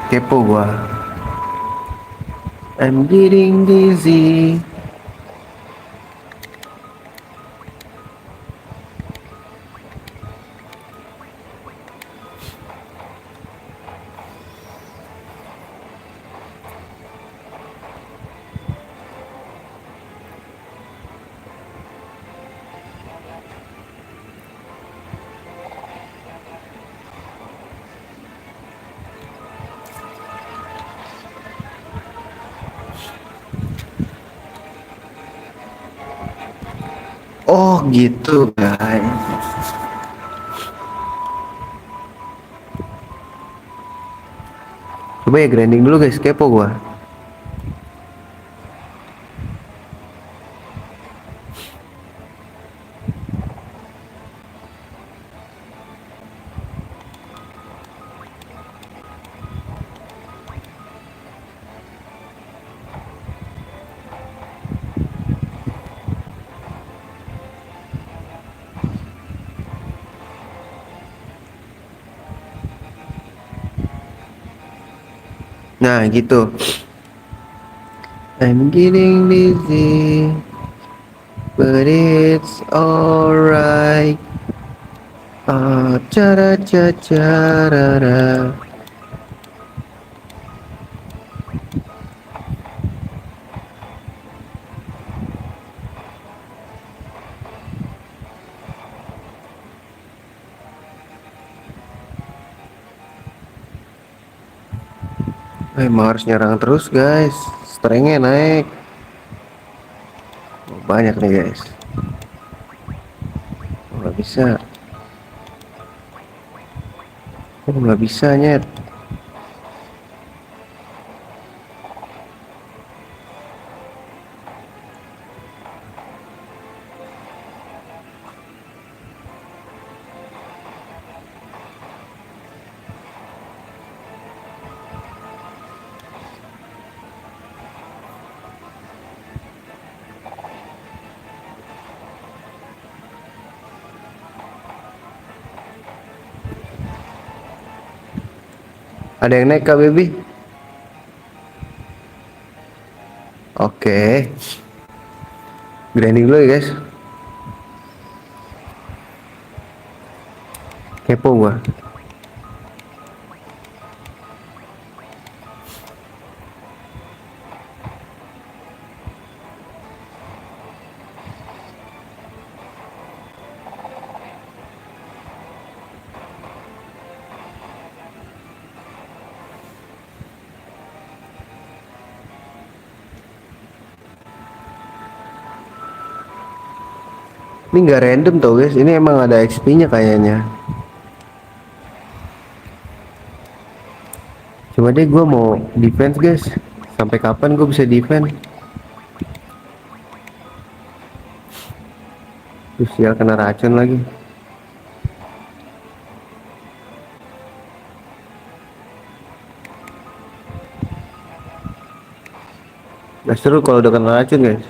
Kepo gua. I'm getting dizzy. Oh gitu guys. Coba ya grinding dulu guys, kepo gua. Nah gitu. I'm getting dizzy, but it's alright. Ah, cara cara cara. Emang harus nyerang terus guys. Strengthnya naik. Oh, banyak nih guys. Oh, nggak bisa. Oh, nggak bisa nyet. Ada yang naik kak baby? Oke. Grinding dulu ya guys. Kepo gua. Ini nggak random tuh guys. Ini emang ada XP-nya kayaknya. Cuma deh gue mau defense guys. Sampai kapan gue bisa defense? Terus ya kena racun lagi. Gak seru kalau udah kena racun guys.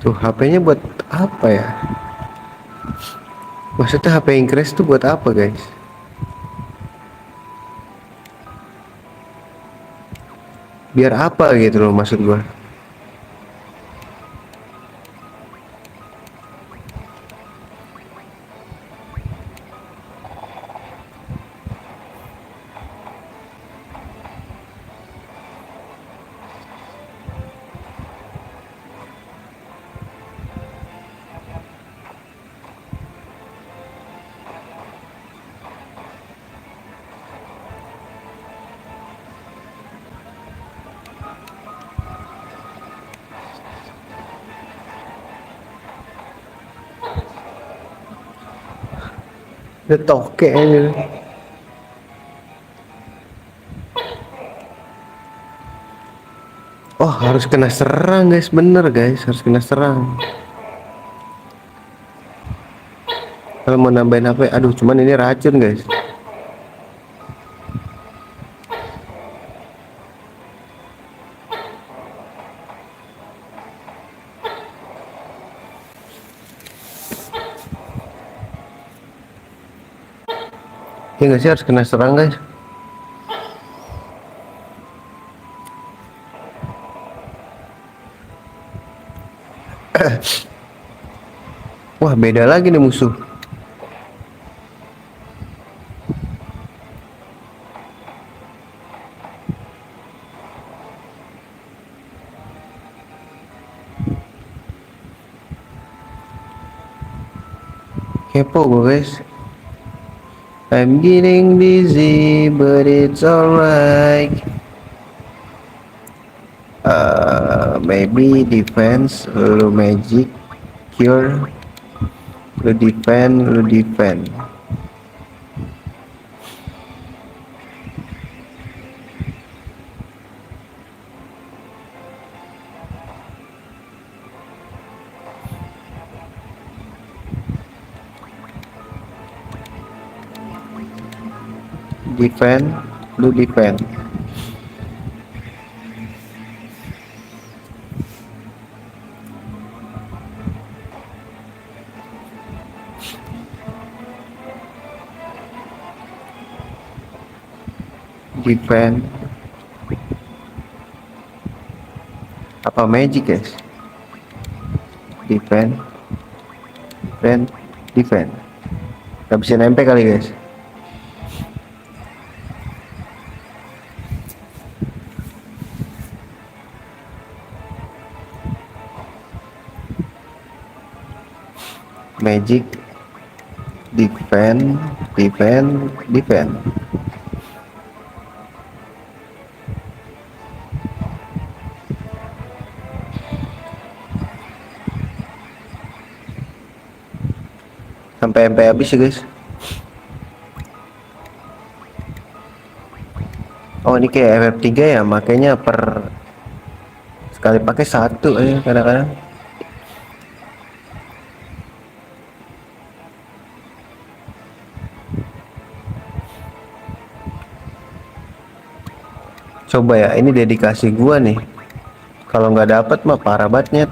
Tuh HP-nya buat apa ya? Maksudnya HP yang crash tuh buat apa guys? Biar apa gitu loh maksud gua. Udah toke aja. Oh, harus kena serang guys, bener guys, harus kena serang. Kalau mau nambahin HP, aduh, cuman ini racun guys. Ya nggak sih, harus kena serang guys. Wah, beda lagi nih musuh. Kepo gue guys. I'm getting dizzy, but it's alright. Maybe defense, lu magic, cure, lu defend, defend, lu defend, defend, apa magic guys? Defend, defend, defend. Gak bisa nempel kali guys. Magic, defend, defend, defend. Sampai MP habis ya guys. Oh, ini kayak FF3 ya, makanya per sekali pakai satu aja kadang-kadang. Coba ya, ini dedikasi gua nih. Kalau nggak dapet mah parah banget.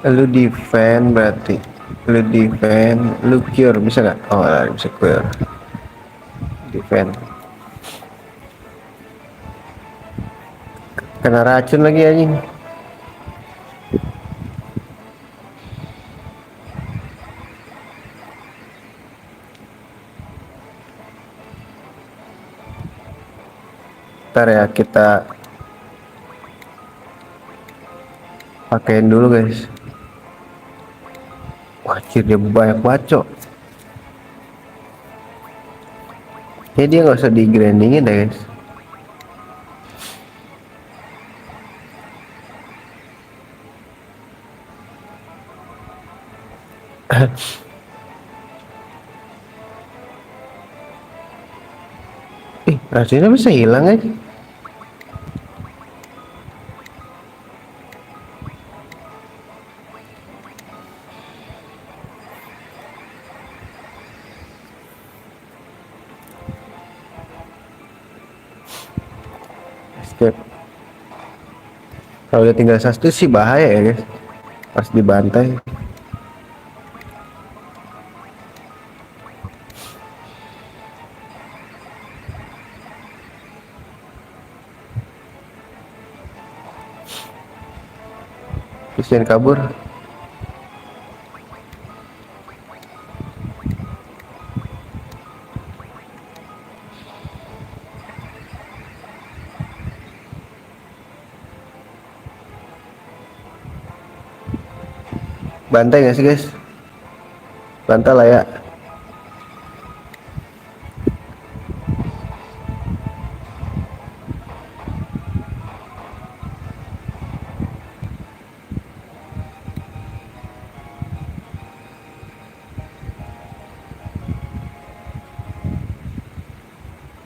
Lu defend berarti, lu defend, lu cure bisa nggak? Oh, bisa cure, defend. Kena racun lagi anjing. Ntar ya, kita pakein dulu guys. Wah, dia banyak bacok. Ya dia nggak usah di grindingin deh guys. Racunnya bisa hilang aja. Escape. Kalau udah tinggal satu sih bahaya ya guys, pas dibantai. Terus jangan kabur. Bantai nggak sih guys? Bantai lah ya.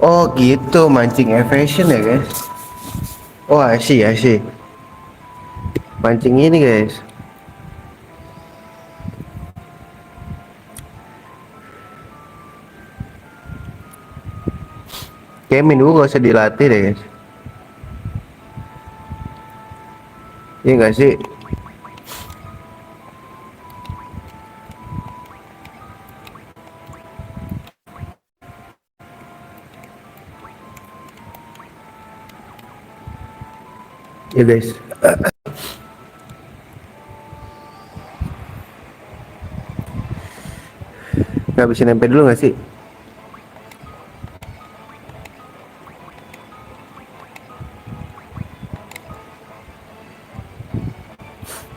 Oh gitu, mancing evasion ya guys. Oh I see. Mancing ini guys. Kayak minggu gak usah dilatih deh guys. Iya nggak sih? Ya guys. Ngabisin MP dulu nggak sih?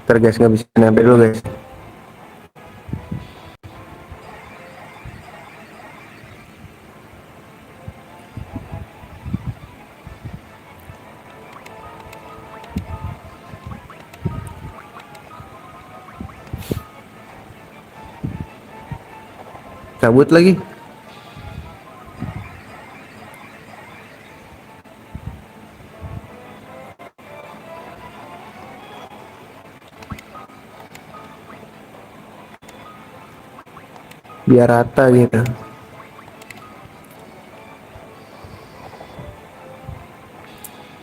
Ntar guys ngabisin MP dulu guys. Cabut lagi. Biar rata gitu.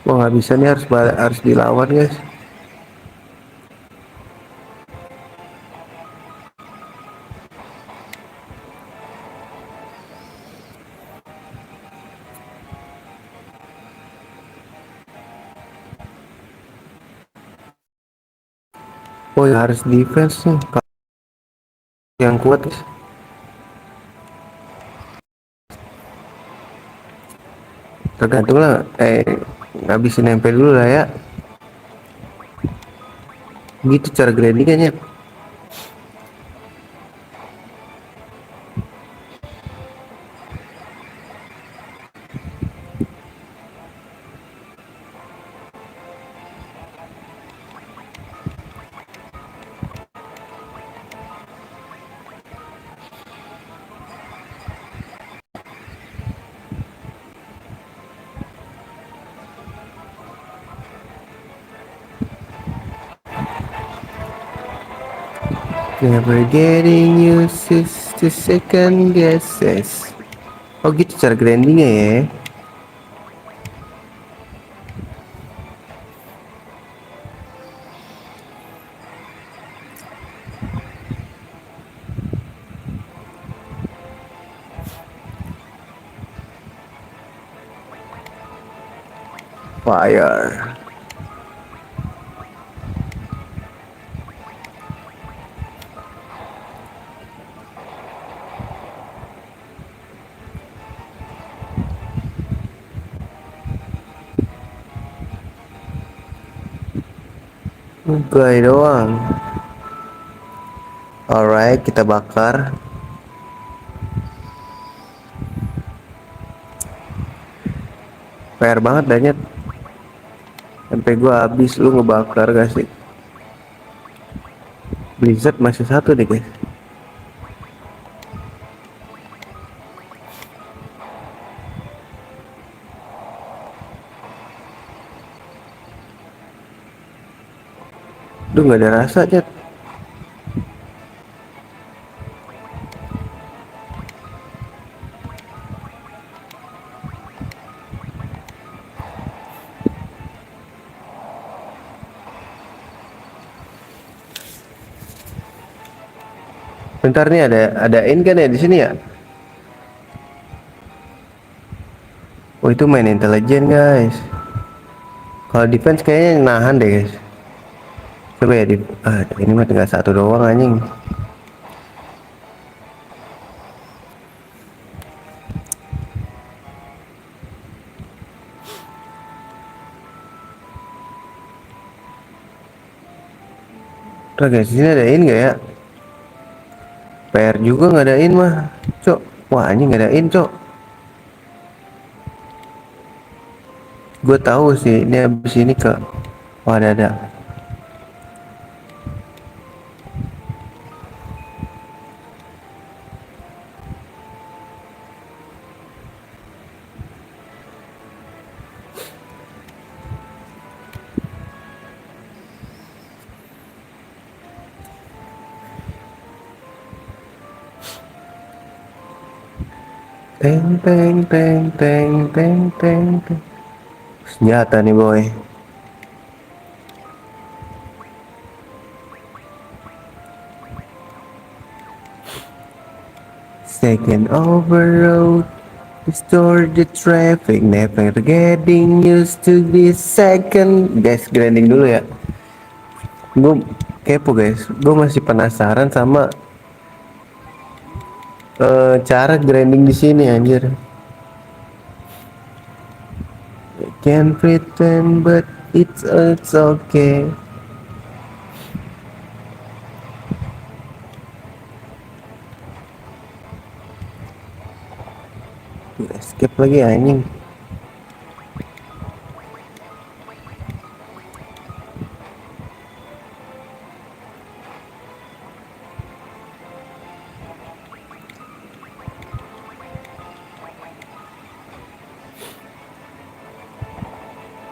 Wah nggak bisa nih, harus dilawan guys. Oh ya harus defense nih. Yang kuat guys. Tergantung lah. Ngabisin MP dulu lah ya. Gitu cara grindingannya. Never getting used to second guesses. Oh gitu cara grindingnya ya. Fire. Gai doang. Alright, kita bakar. PR banget Danyet. MP gua habis, lu ngebakar gak sih? Blizzard masih satu deh guys. Duh nggak ada rasa Jet. Bentar nih ada in kan ya di sini ya? Oh itu main intelijen guys. Kalau defense kayaknya nahan deh guys. Coba ya ini mah tinggal satu doang anjing. Udah guys, sini adain nggak ya? PR juga ngadain mah, cok. Wah anjing ngadain cok. Gue tahu sih ini abis ini ke. Wah ada. Teng teng teng teng teng teng teng. Senjata nih boy. Second overload. Restore the traffic. Never getting used to this second. Guys, grinding dulu ya. Gue kepo guys. Gue masih penasaran sama cara grinding di sini anjir. I can't pretend but it's okay. Escape lagi anjing.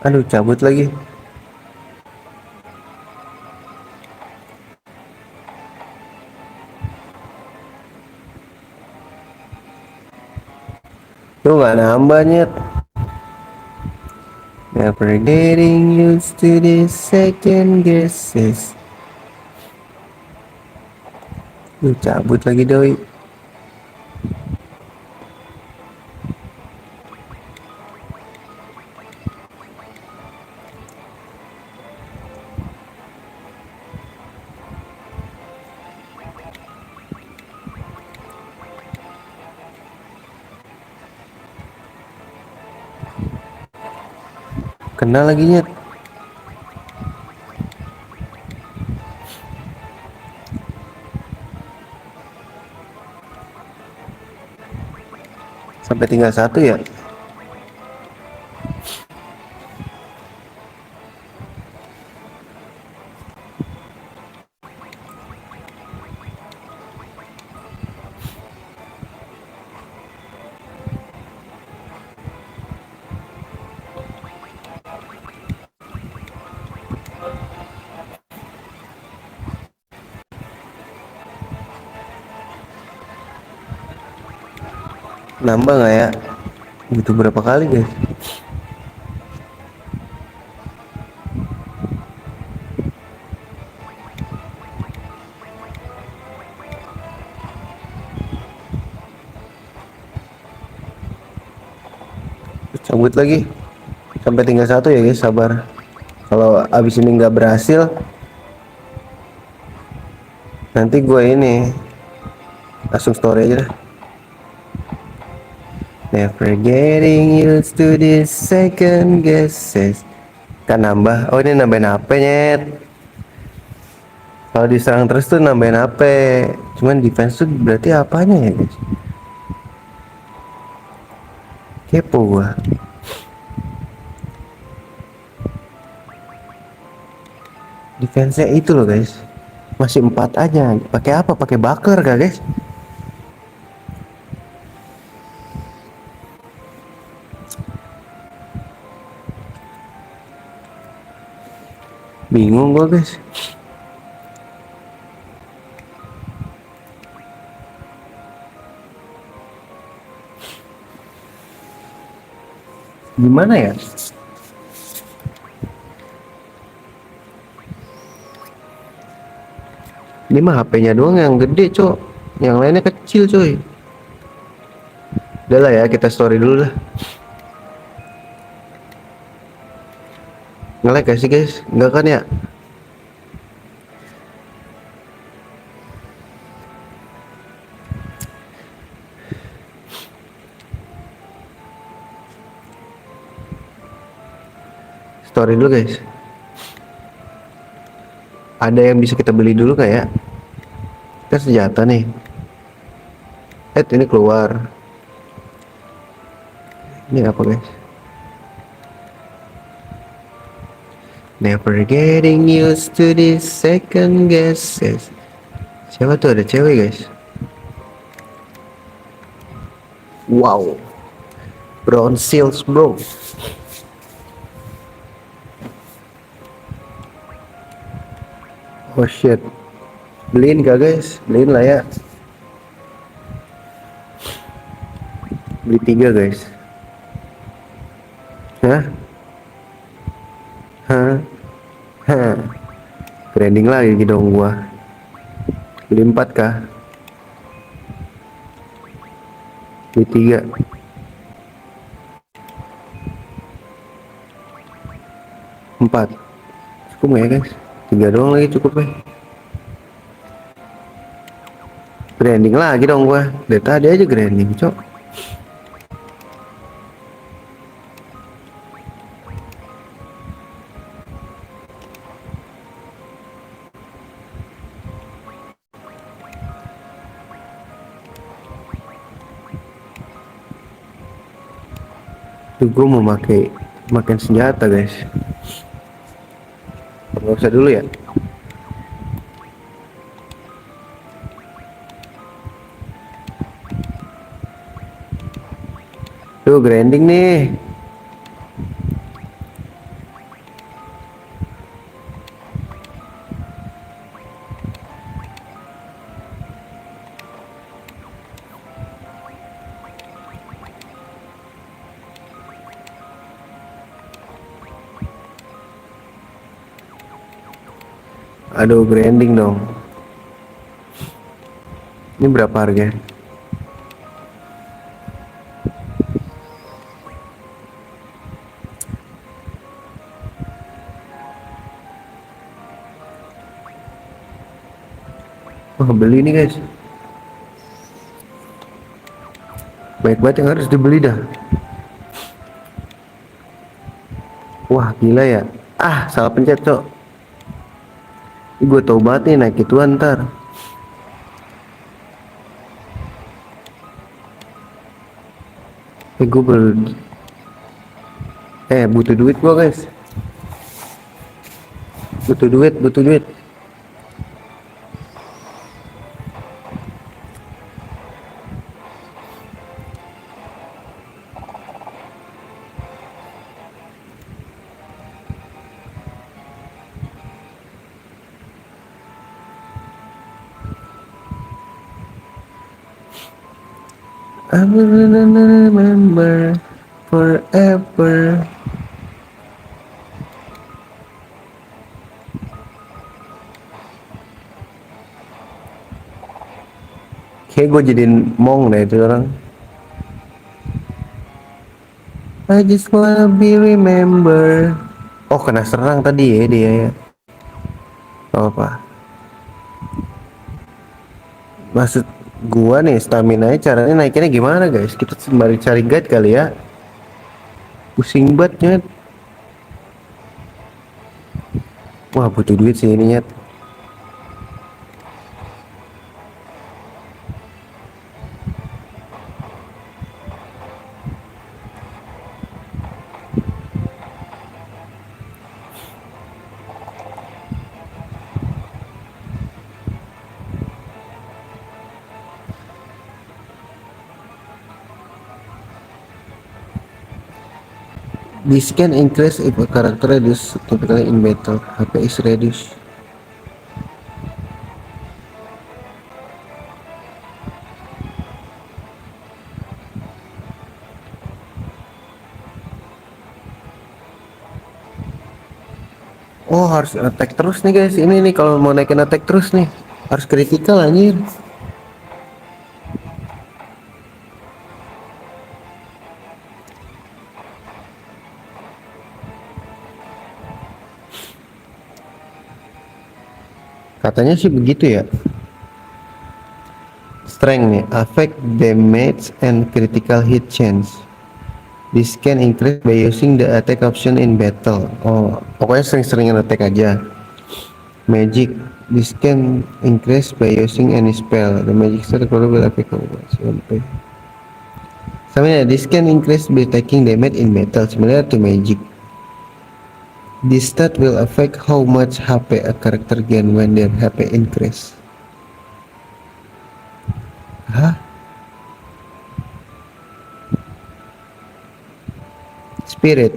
Aduh cabut lagi. Tuh gak nambah nyet. Never getting used to this second guesses. Cabut lagi doi. Kena lagi nyet. Sampai tinggal satu ya. Nambah nggak ya? Butuh berapa kali guys? Cabut lagi. Sampai tinggal satu ya guys, sabar. Kalau abis ini nggak berhasil, nanti gue ini langsung story aja dah. Never getting used to this second guesses. Kan nambah. Oh ini nambahin HP nyet. Kalau diserang terus tuh nambahin HP. Cuman defense tuh berarti apanya ya guys? Kepo gua. Defense-nya itu loh guys. Masih 4 aja. Pakai apa? Pakai bakar kah guys? Bingung gua guys. Gimana ya? Ini mah HP-nya doang yang gede cok. Yang lainnya kecil coy. Udah lah ya, kita story dulu lah. Nge-lag gak sih guys? Enggak kan ya? Story dulu guys. Ada yang bisa kita beli dulu nggak ya? Kita senjata nih. Ini keluar. Ini apa guys? Never getting used to this second guesses. Siapa tuh, ada cewek guys? Wow, brown seals bro. Oh shit, beliin gak guys? Beliin lah ya. Beli 3 guys. Hah? Hah? Hah? Branding lagi dong gua. Beli 4 kah? Beli 3. 4. Cukup gak ya guys? 3 doang lagi cukup ya. Branding lagi dong gua. Dari tadi aja branding cok. Tuh gue mau makin senjata guys. Nggak usah dulu ya. Tuh grinding nih. Aduh grinding dong. Ini berapa harga? Wah beli nih guys. Baik banget yang harus dibeli dah. Wah gila ya. Ah salah pencet cok. Gue tau banget nih naik ituan ntar. Gue butuh duit gua guys. Butuh duit. I will remember forever. Kayak gue jadiin mong deh itu orang. I just wanna be remember. Oh kena serang tadi ya dia ya. Oh, apa? Maksud gua nih stamina caranya naikinnya gimana guys? Kita sembari cari guide kali ya. Pusing banget nyet. Wah butuh duit sih ini nyet. This can increase if a character reduce typically in battle. HP is reduced. Oh harus attack terus nih guys. Ini nih kalau mau naikin attack terus nih harus critical anjir. Katanya sih begitu ya. Strength nih, affect damage and critical hit chance. This can increase by using the attack option in battle. Oh, pokoknya sering-seringin attack aja. Magic. This can increase by using any spell. The magic stat will affect sampai. Sebenarnya this can increase by taking damage in battle similar to magic. This stat will affect how much HP a character gain when their HP increase. Hah? Spirit.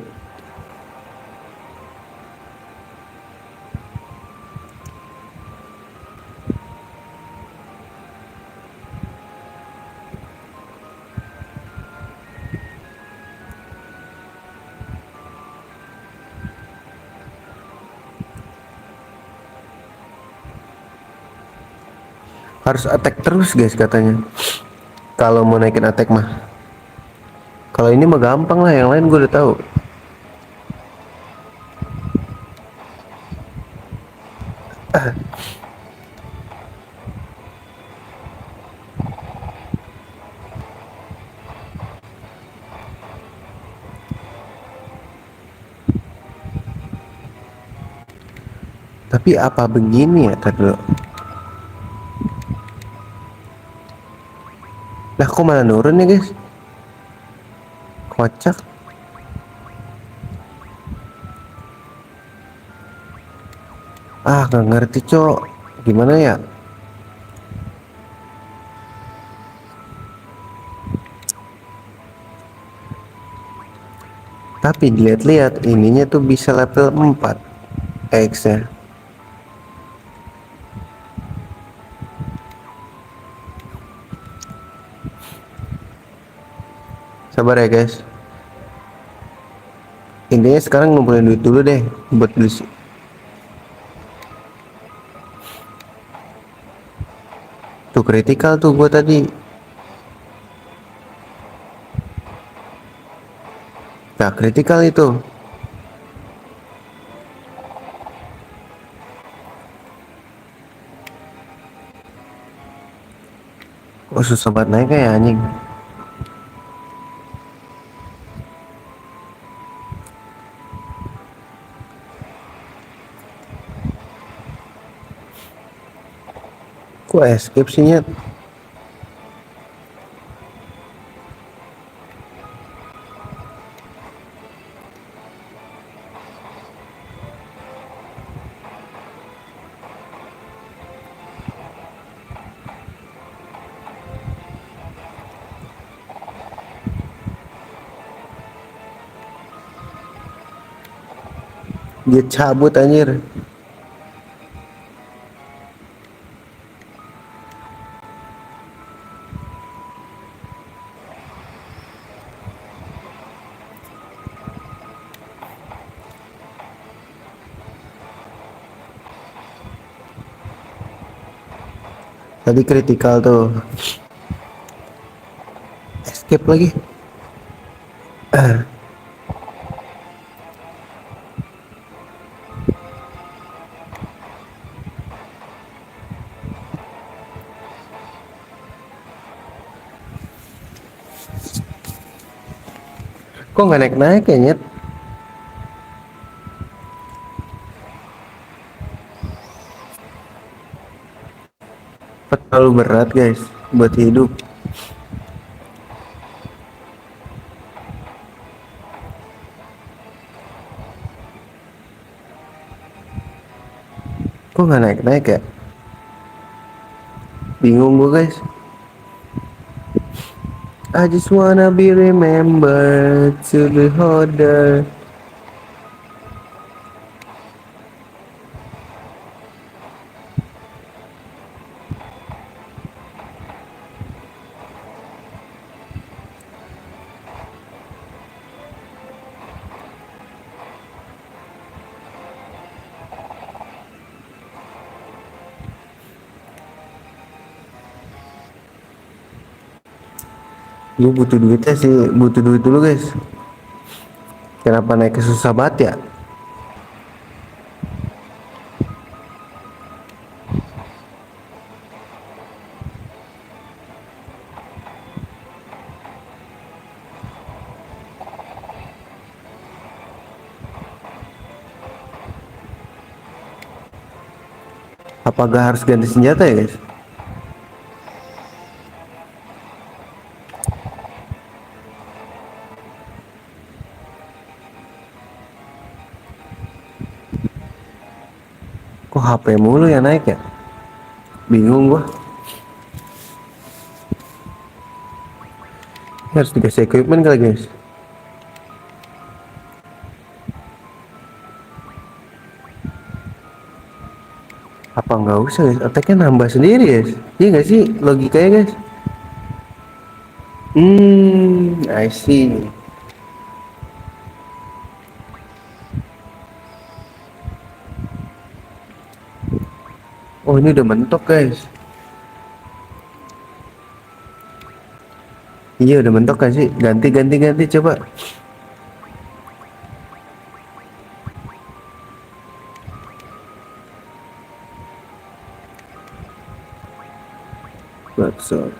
Harus attack terus guys katanya. Kalau mau naikin attack mah. Kalau ini mah gampang lah, yang lain gue udah tahu. Tapi apa begini ya tadi dulu? Lah kok malah nurun ya guys? Kocak. Ah gak ngerti cok. Gimana ya? Tapi dilihat-lihat ininya tuh bisa level 4 X nya. Sabar ya guys. Intinya sekarang ngumpulin duit dulu deh buat beli. Tuh kritikal tuh gua tadi. Nah kritikal itu. Oh susah banget naik kayak anjing. Kok escape sih nyet? Dia cabut anjir. Tadi kritikal tuh. Escape lagi. Kok nggak naik-naik ya nyet? Terlalu berat guys buat hidup. Kok nggak naik-naik ya? Bingung gue guys. I just wanna be remembered to be holder. Gue butuh duitnya sih, butuh duit dulu guys. Kenapa naik susah banget ya? Apa gak harus ganti senjata ya guys? Kok HP mulu yang naik ya? Bingung gua. Harus dikasih equipment kali guys. Apa nggak usah guys? Attack-nya nambah sendiri guys. Iya nggak sih logikanya guys? I see. Oh ini udah mentok guys. Iya udah mentok kan sih? Ganti ganti ganti coba. Bakso.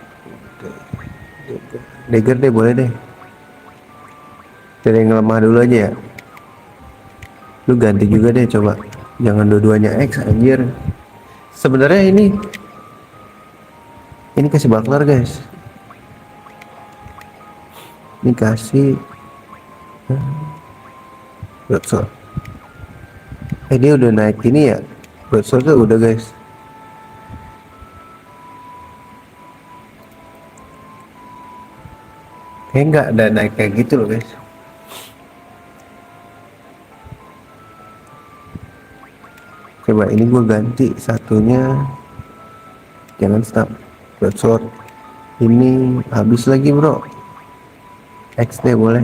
Dagger deh boleh deh. Dari yang lemah dulu aja ya. Lu ganti juga deh coba. Jangan dua-duanya X anjir. Sebenarnya ini kasih buckler guys. Ini kasih broadsword. Dia udah naik ini ya. Broadsword tuh udah guys. Kayak nggak ada naik kayak gitu loh guys. Coba ini gue ganti satunya. Jangan stop. Broadsword. Ini habis lagi bro. X deh boleh.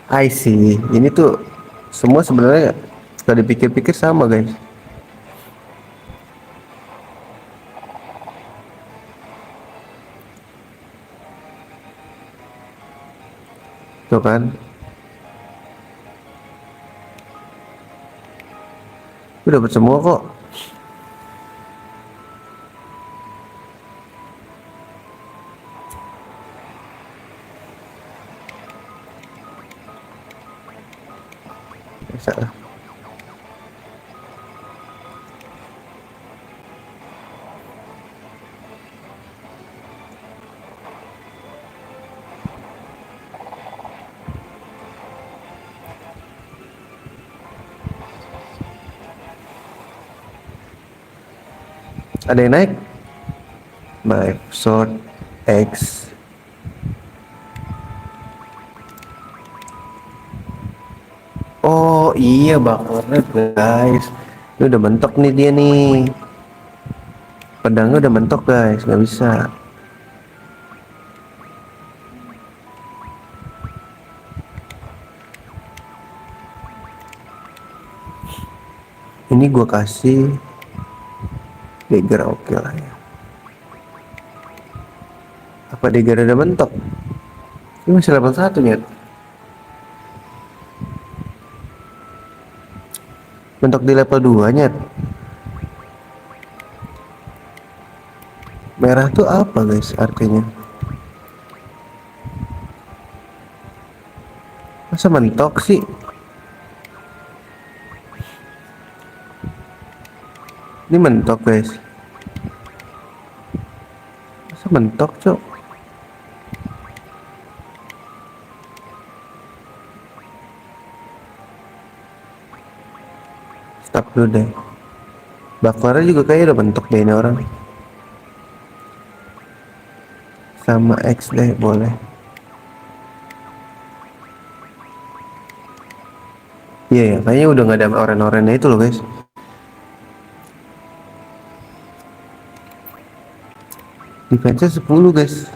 I see. Ini tuh semua sebenarnya kalau dipikir-pikir sama guys. Tuh kan. Udah dapat semua kok. Bisa lah. Ada yang naik? Knife, sword, X. Oh iya bakarnya guys. Ini udah mentok nih dia nih. Pedangnya udah mentok guys, nggak bisa. Ini gua kasih dagger oke lah ya. Apa dagger udah mentok? Ini masih level 1 nih. Mentok di level 2 nya. Merah tuh apa guys artinya? Masa mentok sih? Ini mentok guys. Masa mentok cok? Stop dulu deh. Bakwarnya juga kayaknya udah mentok deh ini orang. Sama X deh boleh. Iya ya, kayaknya udah nggak ada oren-orennya itu loh guys. Defense 10 guys.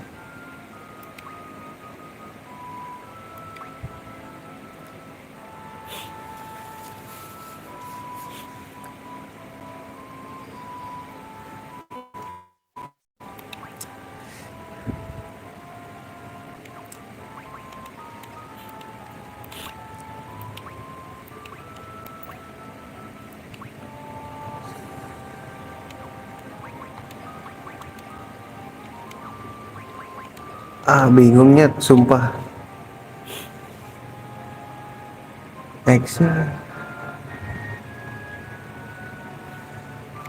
Bingungnya sumpah. X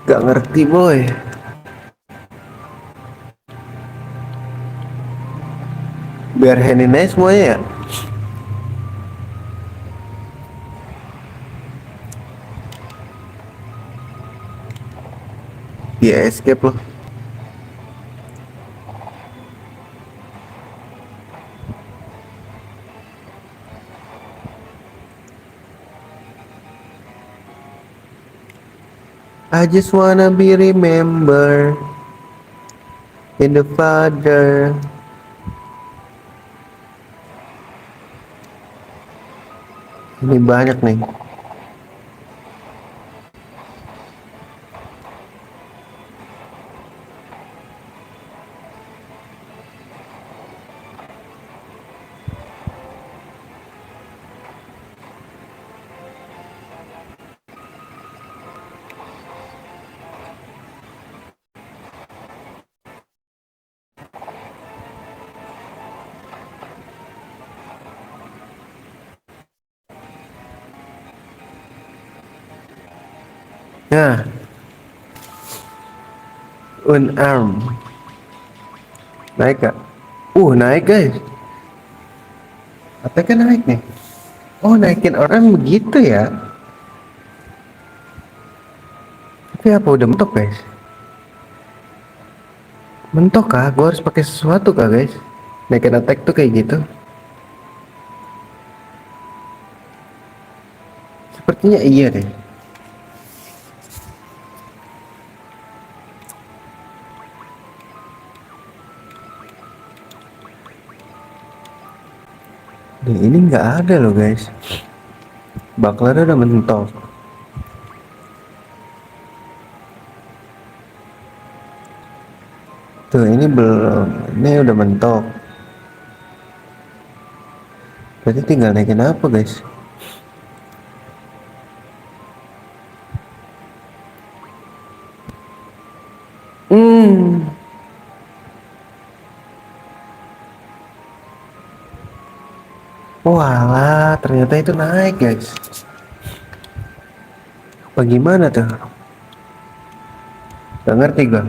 gak ngerti boy. Biar handin aja semuanya ya. Ya escape loh. I just wanna be remembered in the Father. Ini banyak nih. Nah, unarmed. Naik gak? Naik guys. Attack naik nih. Oh, naikin orang begitu ya. Tapi apa udah mentok guys? Mentok kah? Gue harus pakai sesuatu kah guys? Naikin attack tuh kayak gitu. Sepertinya iya deh. Ini nggak ada loh guys. Baklarnya udah mentok. Tuh ini belum. Ini udah mentok. Berarti tinggal naikin apa guys? Hmm. Walah, ternyata itu naik guys. Bagaimana tuh? Gak ngerti gue.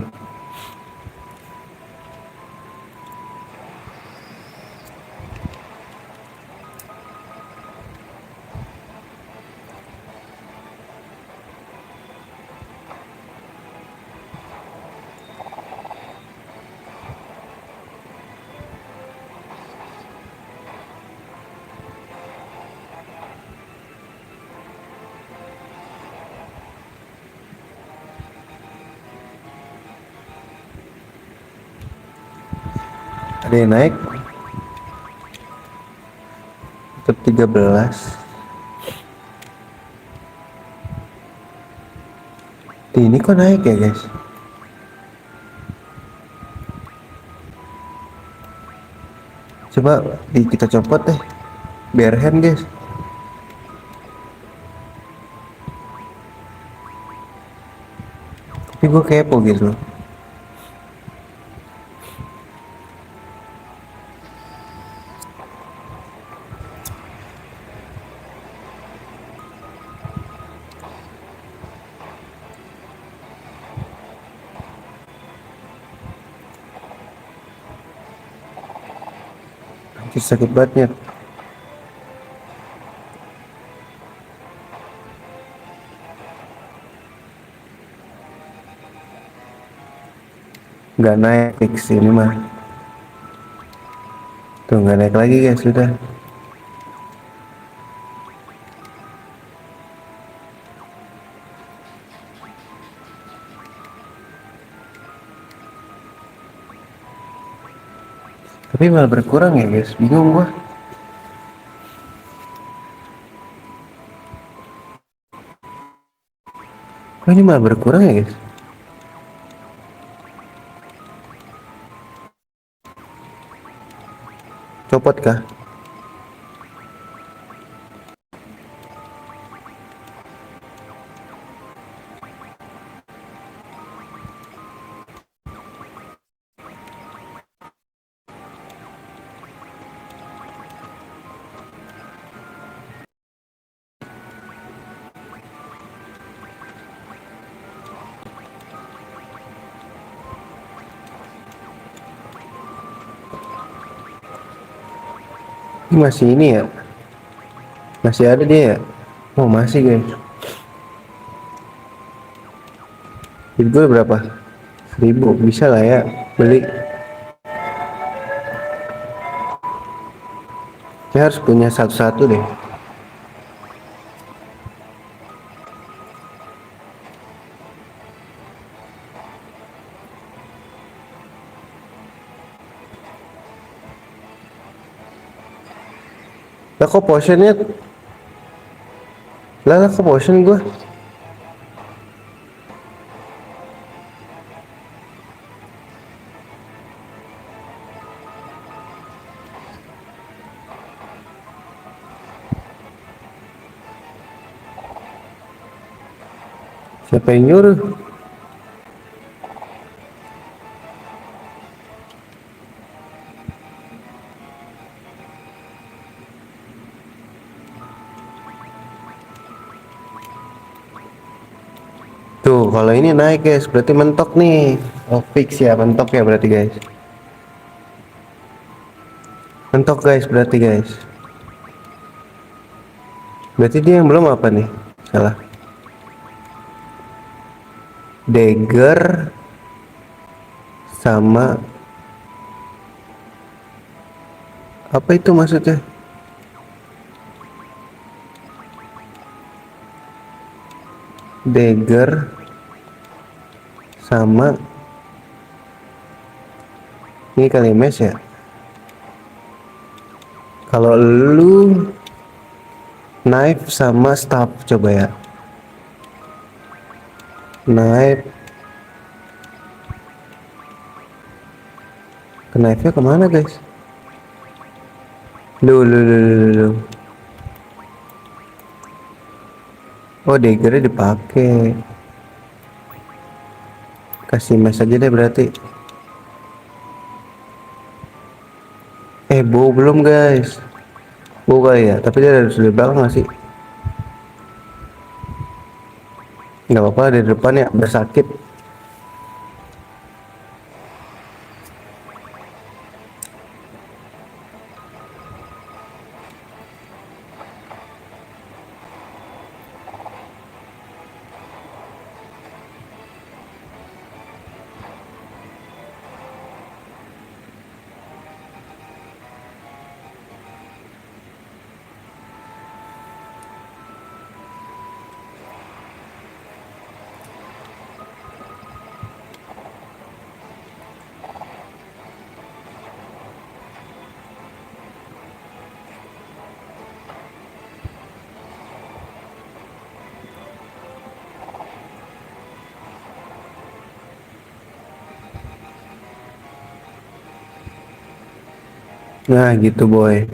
Ada yang naik. Tetap 13. Ini kok naik ya guys? Coba kita copot deh. Biar hand guys. Tapi gue kepo gitu. Anjir, sakit banget. Nggak naik fix ini mah. Tuh nggak naik lagi guys, sudah. Tapi malah berkurang ya guys, bingung gua. Kok ini malah berkurang ya guys? Copot kah? Ini masih ini ya, masih ada dia ya. Oh masih guys. Duit gue berapa? 1.000 bisa lah ya beli. Saya harus punya satu-satu deh. Lah kok potionnya, lah kok potion gue. Siapa yang nyuruh? Tuh kalau ini naik guys, berarti mentok nih. Oh fix ya, mentok ya berarti guys. Mentok guys berarti guys. Berarti dia yang belum apa nih? Salah. Dagger sama apa itu maksudnya? Dagger sama ini kali mes ya. Kalau lu knife sama staff coba ya. Knife, knife nya kemana guys? Lu. Oh daggernya dipakai. Kasih mes aja deh berarti. Bow belum guys. Bow kali ya, tapi dia dari belakang nggak sih? Nggak apa-apa dari depan ya, bersakit. Nah gitu boy.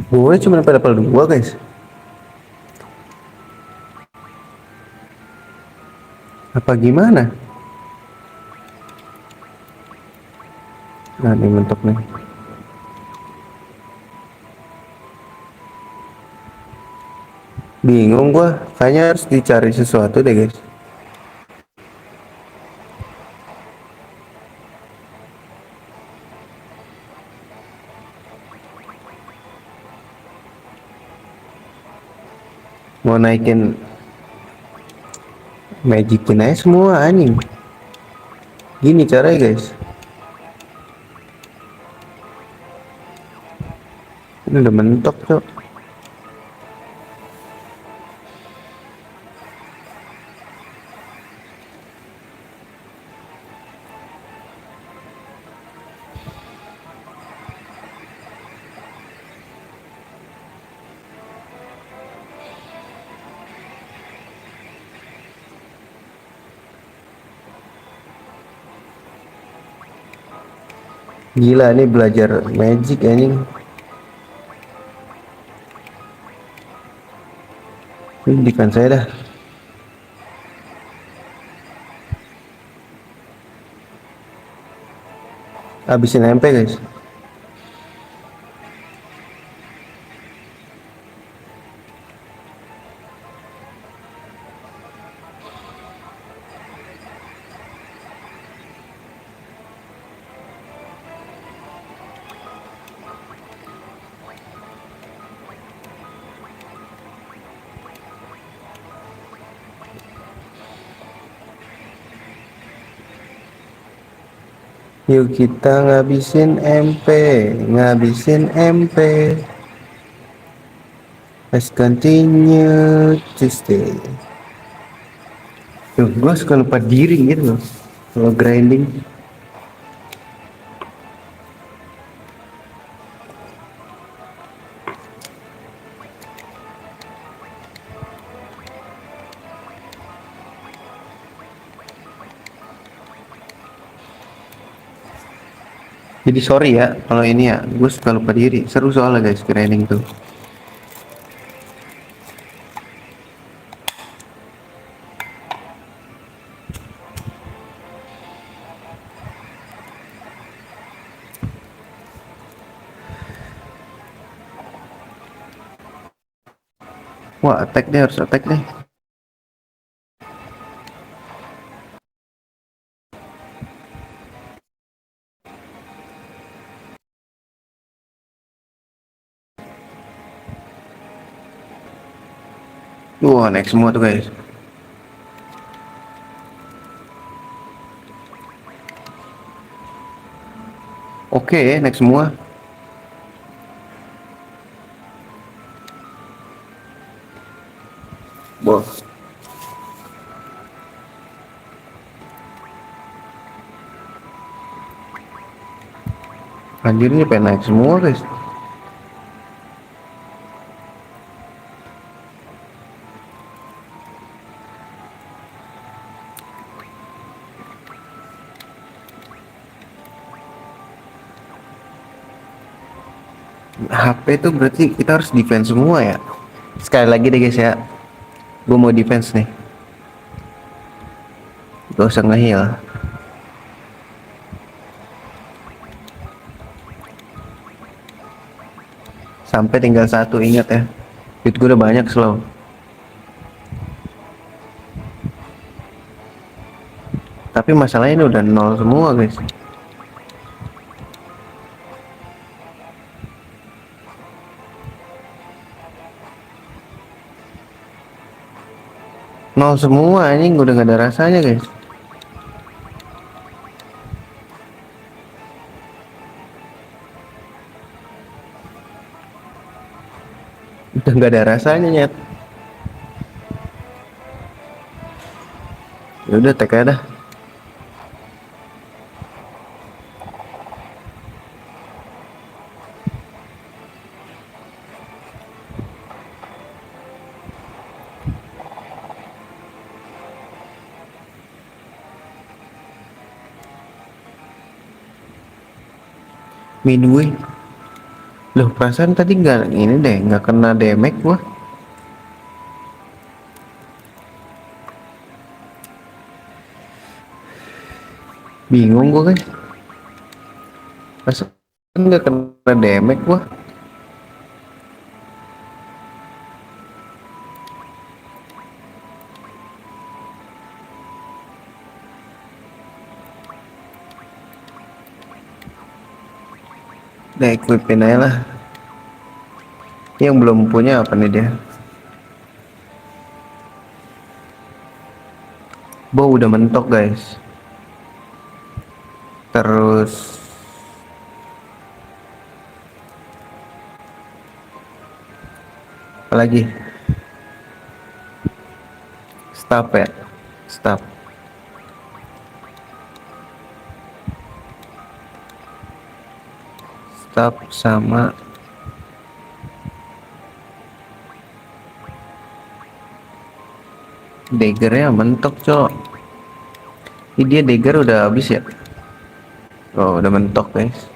Gue cuma pada level 2 guys. Apa gimana? Nah ini mentok nih. Bingung gua, kayaknya harus dicari sesuatu deh guys. Mau naikin magicin aja semua anjing. Gini caranya guys. Ini udah mentok cok. Gila nih belajar magic anjing. Ini defense saya dah. Habisin MP guys. Yuk kita ngabisin MP, ngabisin MP. Let's continue to stay. Tuh, gue suka lupa diri gitu loh kalau grinding. Jadi sorry ya kalau ini ya, gue suka lupa diri. Seru soalnya guys grinding tuh. Wah, attack deh, harus attack deh. Wah, naik semua tuh guys. Oke, naik semua. Wah, anjir ini pengen naik semua guys. HP itu berarti kita harus defense semua ya. Sekali lagi deh guys ya, gue mau defense nih, gak usah nge-heal. Sampai tinggal satu, ingat ya, duit gue udah banyak slow. Tapi masalahnya ini udah nol semua guys. Nol semua, ini udah gak ada rasanya guys. Udah gak ada rasanya nyet. Ya udah tek aja dah. Minway. Loh, perasaan tadi nggak ini deh, nggak kena damage gua. Bingung gua guys. Perasaan nggak kena damage gua. Udah equipin aja lah. Yang belum punya apa nih dia? Bow udah mentok guys. Terus apa lagi? Staff ya, staff. Staff sama daggernya mentok cok. Ini dia dagger udah habis ya. Oh udah mentok guys.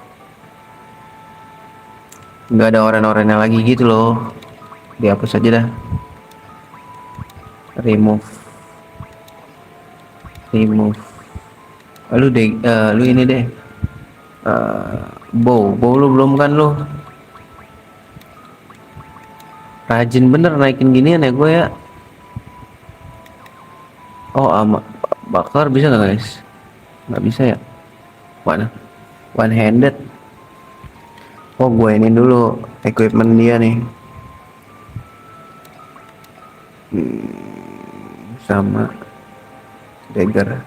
Nggak ada oren-orennya lagi gitu loh. Dihapus aja dah. Remove. Lu ini deh. Bow lu belum kan lu? Rajin bener naikin ginian ya gue ya. Oh bakar bisa nggak guys? Nggak bisa ya. Mana? One handed. Oh gue ini dulu equipment dia nih. Sama dagger.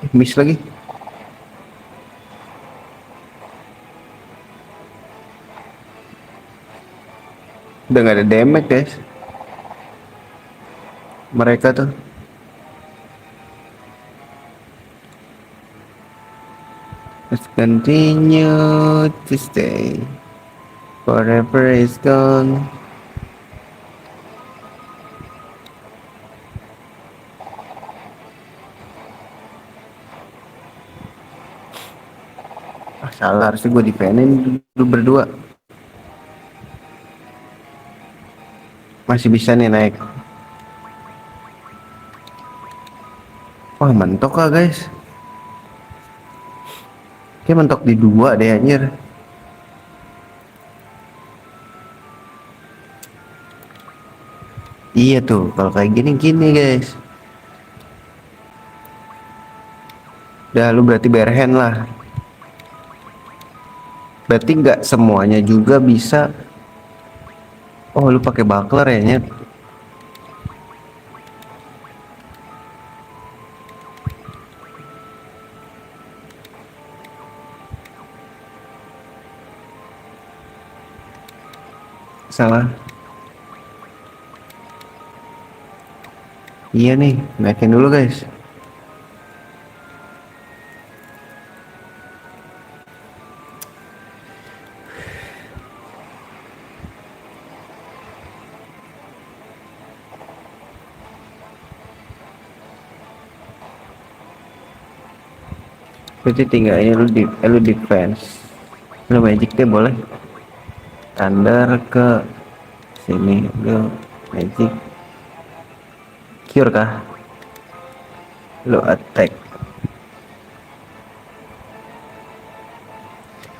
Miss lagi. Udah nggak ada damage guys. Mereka tuh. Let's continue to stay. Forever is gone. Ah, salah, harusnya gue defendin dulu berdua. Masih bisa nih naik. Wah, mentok lah guys. Kayak mentok di 2 deh anjir. Iya tuh, kalau kayak gini guys. Udah lu berarti berhand lah. Berarti nggak semuanya juga bisa. Oh, lu pakai buckler ya, Nyet? Salah. Iya nih, naikin dulu guys. Berarti tinggal ini lu defense. Lu magic deh boleh. Thunder ke sini, lu magic. Cure kah? Lu attack.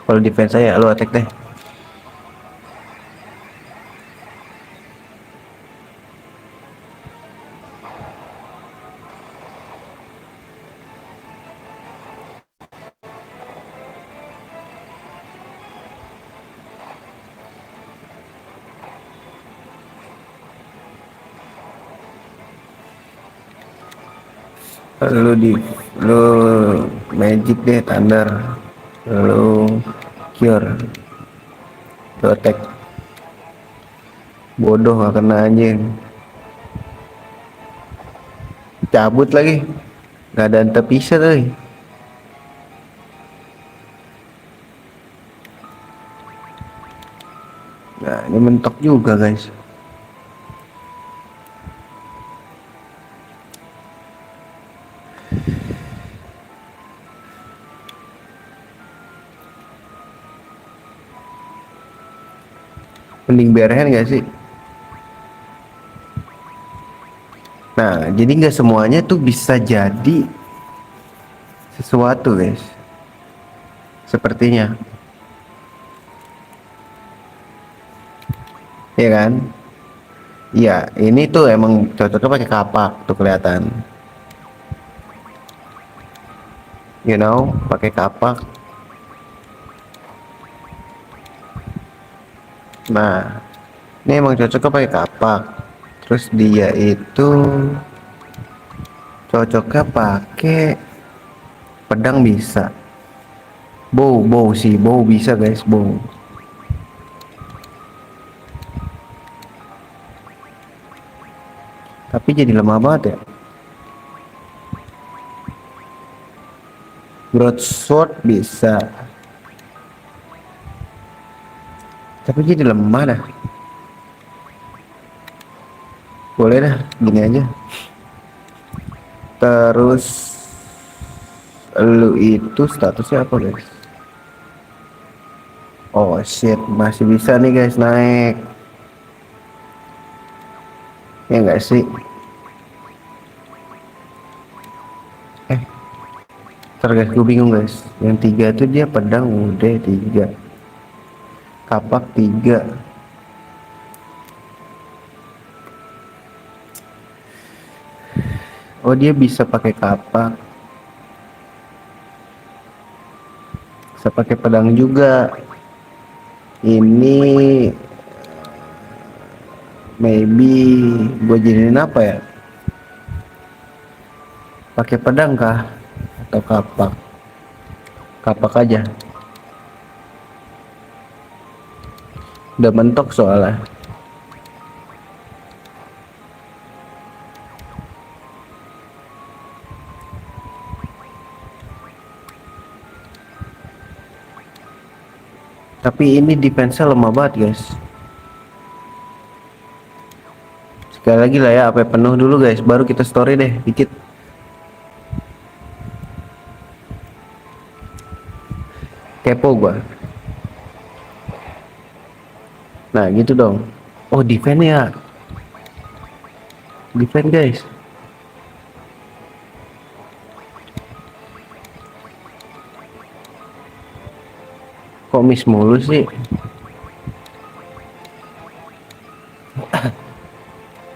Kalau defense saya lu attack deh. Lu magic deh thunder. Lu cure. Lu attack. Bodoh gak kena anjing. Cabut lagi. Gak ada terpisah lagi. Nah, ini mentok juga guys. Mending berhen gak sih? Nah, jadi nggak semuanya tuh bisa jadi sesuatu guys. Sepertinya. Iya kan? Iya, ini tuh emang cocoknya pakai kapak tuh kelihatan. You know, pakai kapak. Nah, ini emang cocoknya pakai kapak. Terus dia itu cocoknya pakai pedang bisa. Bow sih, bow bisa guys, bow. Tapi jadi lemah banget ya. Broadsword bisa. Tapi jadi lemah dah. Boleh dah, gini aja. Terus lu itu statusnya apa guys? Oh shit, masih bisa nih guys naik. Ya enggak sih? Ntar guys, gue bingung guys. Yang 3 tuh dia pedang udah 3, kapak 3. Oh dia bisa pakai kapak, bisa pakai pedang juga. Ini maybe gue jadiin apa ya? Pakai pedang kah? atau kapak? Kapak aja. Udah mentok soalnya. Tapi ini defense-nya lemah banget guys. Sekali lagi lah ya, apa penuh dulu guys, baru kita story deh dikit. Kepo gua. Nah gitu dong. Oh defense ya. Defense guys. Kok miss mulu sih?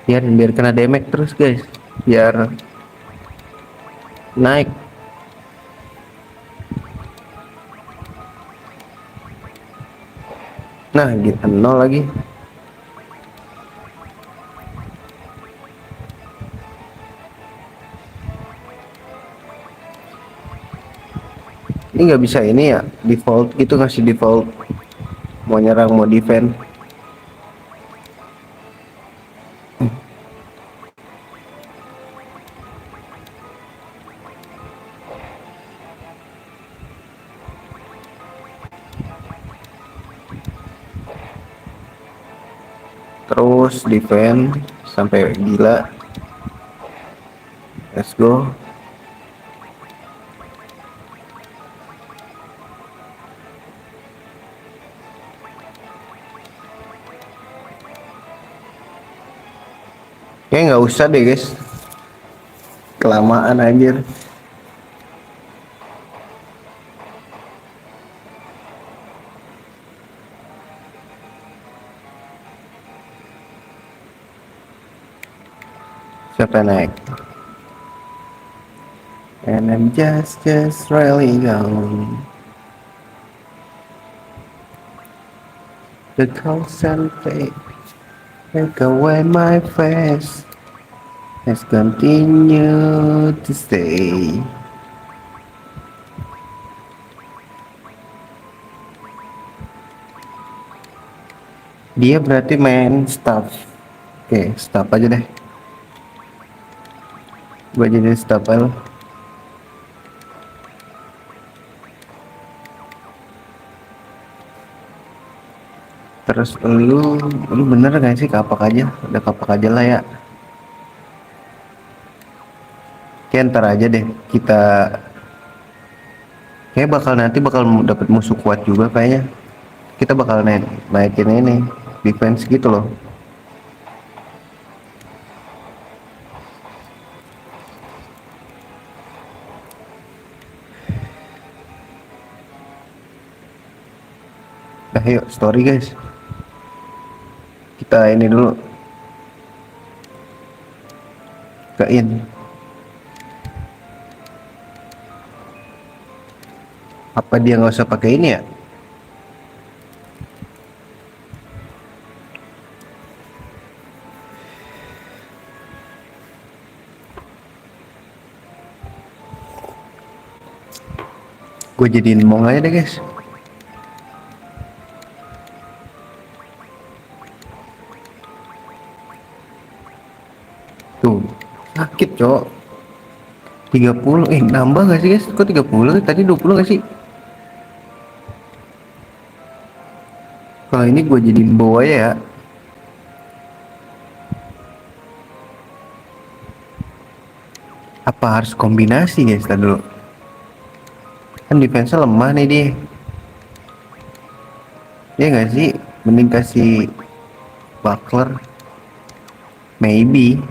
Biar kena damage terus guys. Biar naik. Nah gitu nol lagi. Ini nggak bisa ini ya, default gitu, ngasih default mau nyerang mau defend. Terus defend sampai gila. Let's go. Kayak nggak usah deh guys, kelamaan anjir. Siapa naik? And I'm just really gone. The concentrate take away my face. Let's continue to stay. Dia berarti main staff. Oke, staff aja deh. Gua jadi staff aja. Terus lu bener gak sih kapak aja? Udah kapak aja lah ya. Kayak ntar aja deh kita, kayak nanti bakal dapat musuh kuat juga kayaknya. Kita bakal naikin ini defense gitu loh. Nah yuk story guys, kita ini dulu ke in. Apa dia nggak usah pakai ini ya? Gue jadiin mong aja deh guys. Tuh sakit cok. 30 nambah gak sih guys? Kok 30? Tadi 20 gak sih? Kalau ini gue jadiin bow aja ya. Apa harus kombinasi guys? Tadi dulu kan defense lemah nih dia. Ya gak sih? Mending kasih buckler. Maybe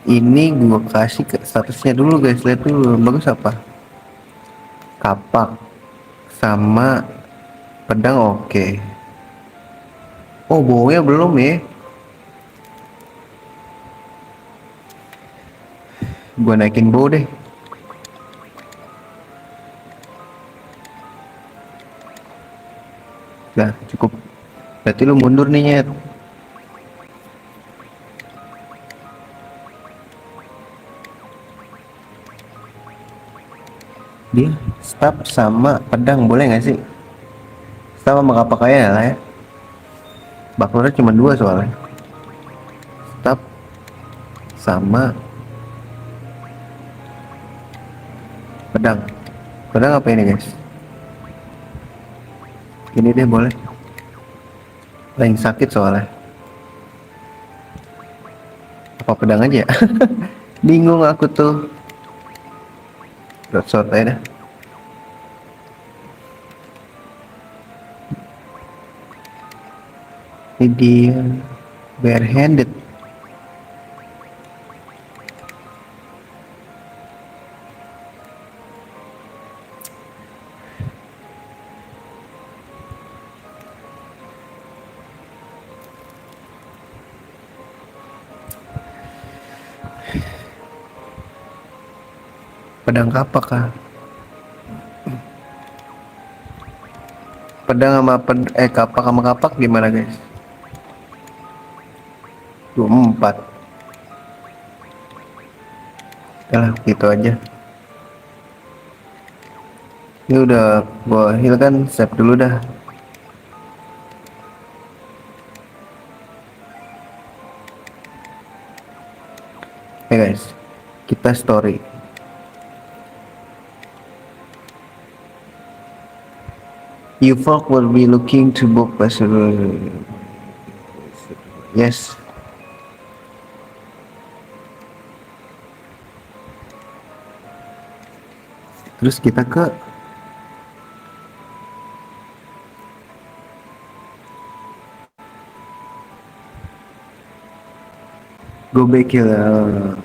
ini gue kasih ke statusnya dulu guys. Lihat dulu bagus apa. Kapak sama pedang oke. Oh bownya belum ya. Gue naikin bow deh. Nah cukup. Berarti lu mundur nih Nyet. Dia stop sama pedang boleh nggak sih? Stop sama kapak aja lah ya. Baklornya cuma dua soalnya. Stop sama pedang. Pedang apa ini guys? Ini deh boleh. Lagi sakit soalnya. Apa pedang aja ya? Bingung aku tuh. Dot shot aja dah. Ini dia barehanded. Pedang kapak kah? Pedang sama kapak sama kapak gimana guys? 24. Yalah gitu aja. Ini udah gua heal kan, save dulu dah. Guys, kita story. You folk will be looking to book vessel. Yes. Terus kita ke go back here.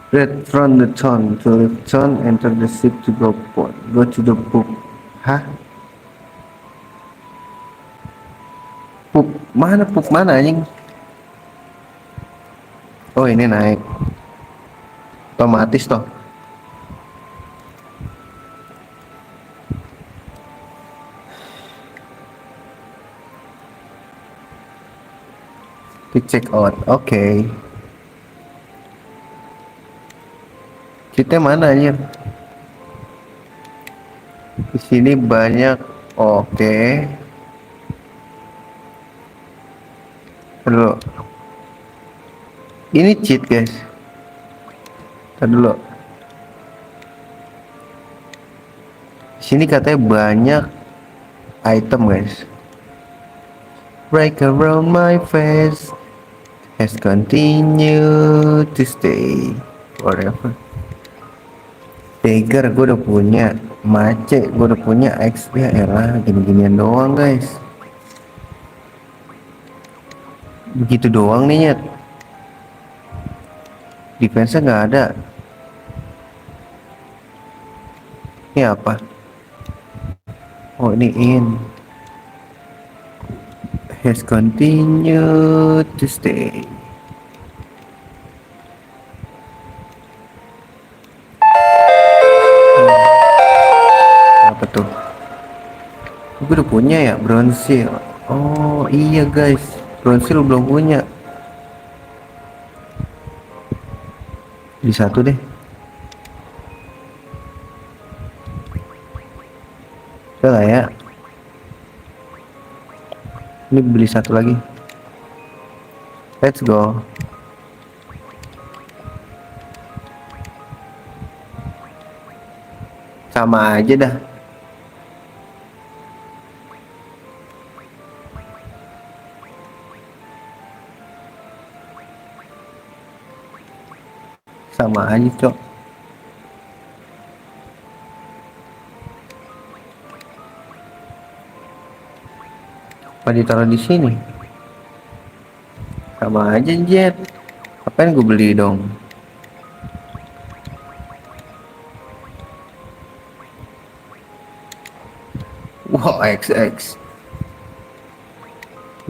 Red from the town to leave town, enter the ship to go port. Go to the poop. Hah? Poop mana? Poop mana anjing? Oh ini naik. Otomatis toh. To check out. Oke. Kita mana anjir? Di sini banyak. Oke. Dulu. Ini cheat guys. Tadi dulu. Di sini katanya banyak item guys. Break around my face has continued to stay forever. Tiger gue udah punya, Mace gue udah punya, X ya elah gini-ginian doang guys. Begitu doang nih nyet. Defense-nya nggak ada. Ini apa? Oh ini in. Has continued to stay. Apa tuh? Gue udah punya ya bronze. Oh iya guys, bronze lu belum punya. Di satu deh. Udah lah ya. Ini beli satu lagi. Let's go. Sama aja dah. Sama aja cok. Apa ditaruh di sini? Sama aja jet. Apain gue beli dong? Wow XX.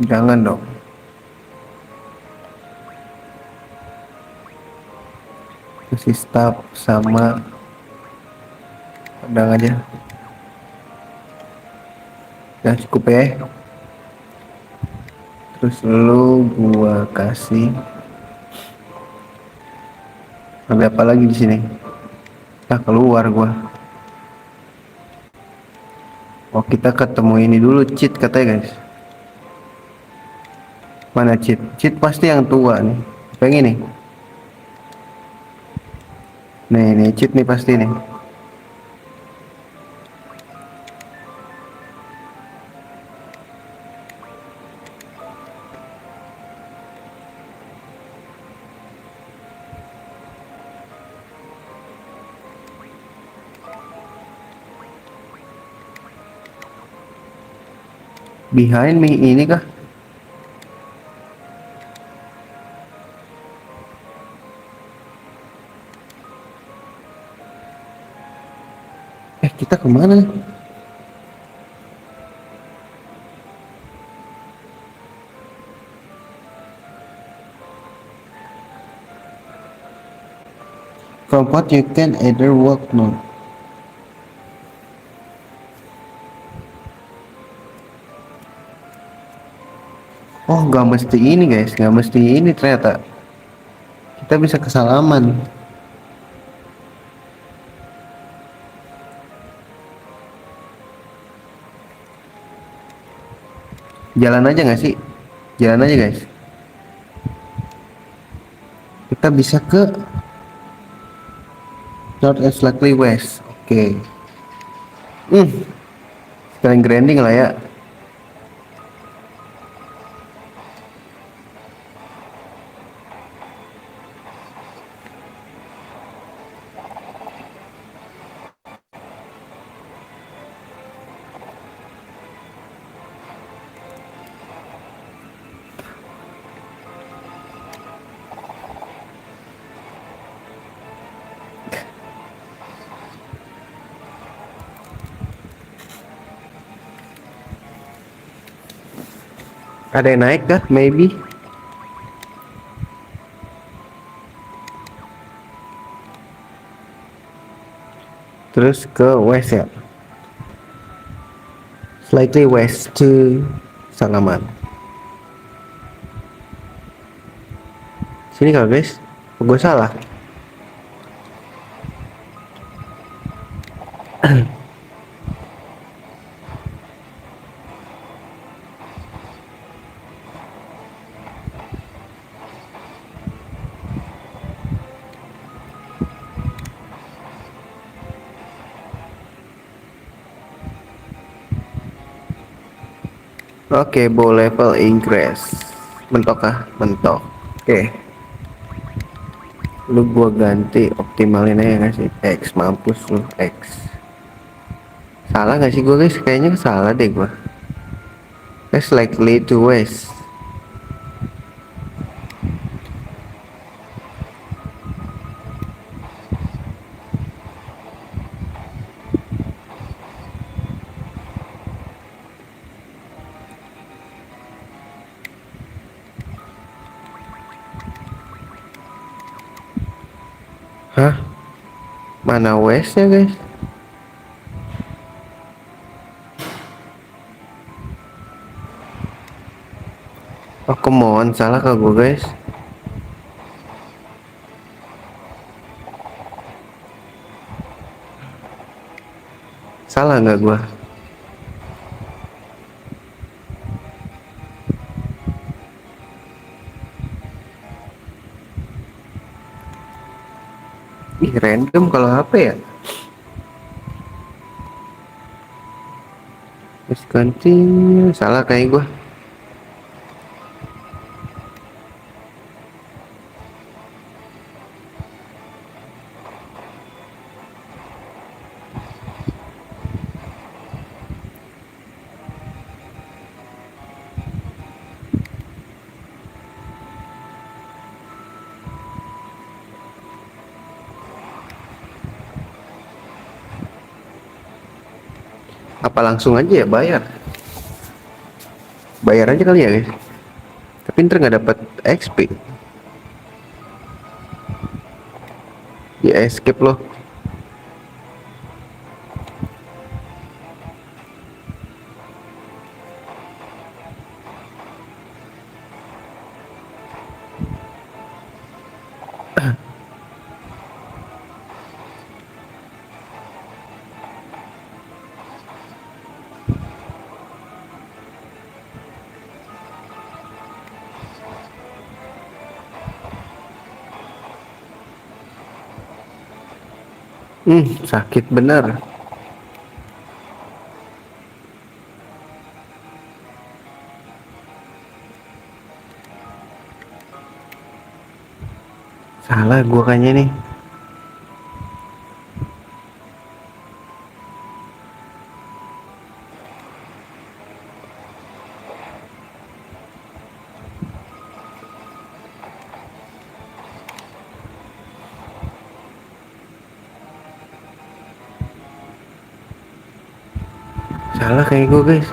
Jangan dong. Kasih stop sama pedang aja. Ya cukup ya. Terus lu gua kasih Ada apa lagi di sini? Nah, keluar gua. Oh, kita ketemu ini dulu, cheat katanya, guys. Mana cheat? Cheat pasti yang tua nih. Pengen nih. Nih, cheat nih pasti nih. Behind me ini kah? Kita kemana? From what you can either walk no. Oh, nggak mesti ini, guys. Nggak mesti ini ternyata. Kita bisa kesalaman. Jalan aja nggak sih? Jalan aja, guys. Kita bisa ke north and slightly west. Oke. Sekalian grinding lah ya. Ada yang naik kah? Maybe. Terus ke west ya. Slightly west to Salaman. Sini kah, guys? Gue salah. Oke, bow level increase. Mentok kah? Mentok. Oke. Lu gua ganti optimalin aja nggak sih? X, mampus lu X. Salah nggak sih gua, guys? Kayaknya salah deh gua. It's likely to waste. Hah? Mana westnya, guys? Aku mohon salah ke gua, guys. Salah nggak gua? Ih, random kalau HP ya. Terus continue. Salah kayak gua. Apa langsung aja ya bayar? Bayar aja kali ya, guys. Tapi ntar nggak dapat XP. Ya escape loh. Sakit bener. Salah gua kayaknya nih. Salah kayak gua guys.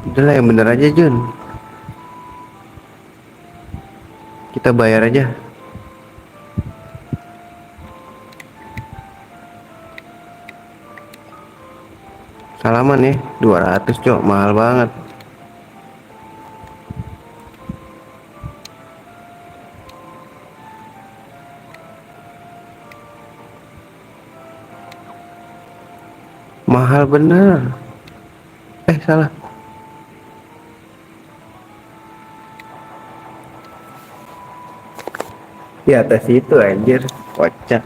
Udahlah yang bener aja Jun. Kita bayar aja. Salaman ya, 200 cok, mahal banget. Mahal bener. Salah. Di atas itu anjir, kocak.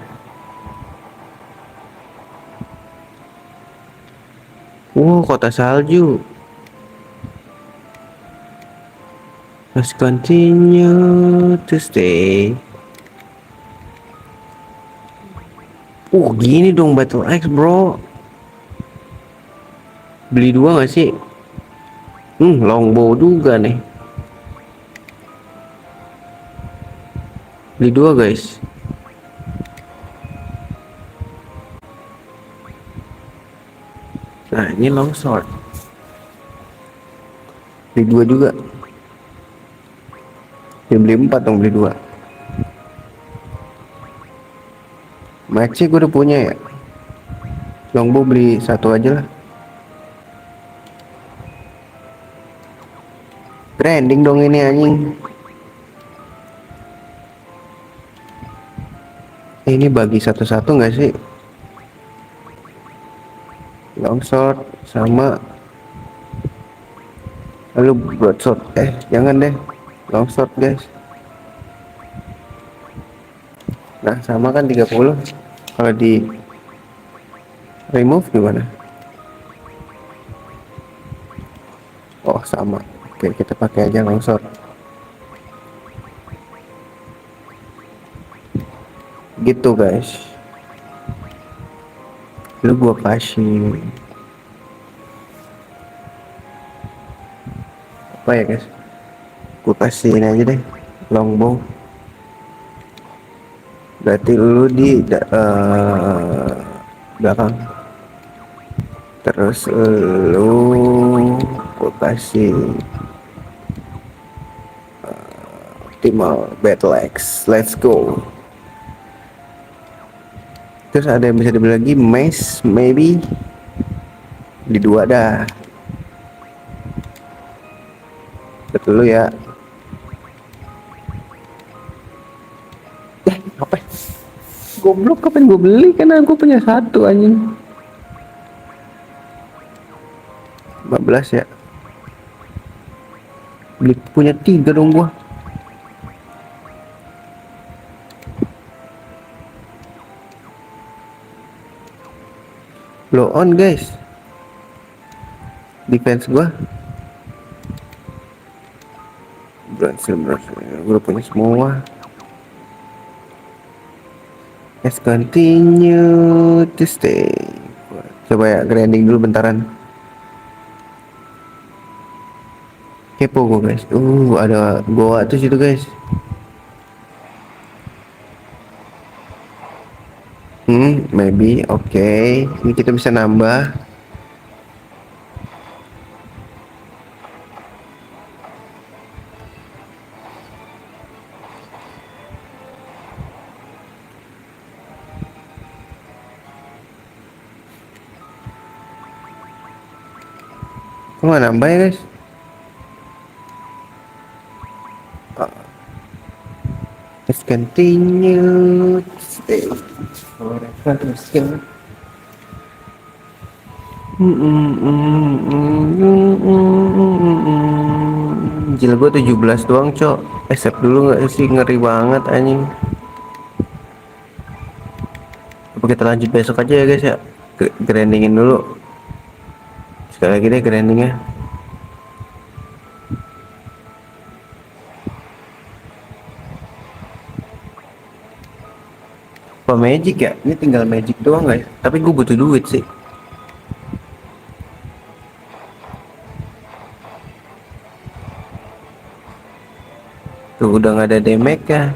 Kota salju. Let's continue to stay. Gini dong Battle X bro. Beli dua gak sih? Longbow juga nih. Beli dua guys. Nah ini longsword. Beli dua juga. Ya beli 4 dong, beli dua. Maxi gue udah punya ya. Longbow beli satu aja lah. Trending dong ini anjing. Ini bagi satu-satu nggak sih? Longsword sama lalu broadsword. Jangan deh. Longsword guys. Nah sama kan 30. Kalau di remove gimana? Oh sama. Oke kita pakai aja longsword. Gitu guys. Lu gua kasih apa ya guys? Gua kasih ini aja deh, longbow. Berarti lu di belakang. Terus lu gua kasih optimal battle axe. Let's go. Terus ada yang bisa dibeli lagi, mace maybe. Di dua dah. Betul lu ya. Apa? Goblok, kapan gue beli? Karena gue punya satu anjing. 15 ya. Beli punya 3 dong gua. Blow on guys. Defense gua. Berhasil. Gue punya semua. Let's continue to stay. Coba ya grinding dulu bentaran. Kepo gue guys. Ada goa tuh situ guys. Maybe oke. Ini kita bisa nambah. Kok nggak nambah ya guys? Let's continue to stay forever still. Gila gue 17 doang cok. Save dulu gak sih, ngeri banget anjing. Apa kita lanjut besok aja ya guys ya? Grindingin dulu. Sekali lagi deh grindingnya. Apa magic ya? Ini tinggal magic doang guys. Tapi gue butuh duit sih. Tuh udah nggak ada damage ya.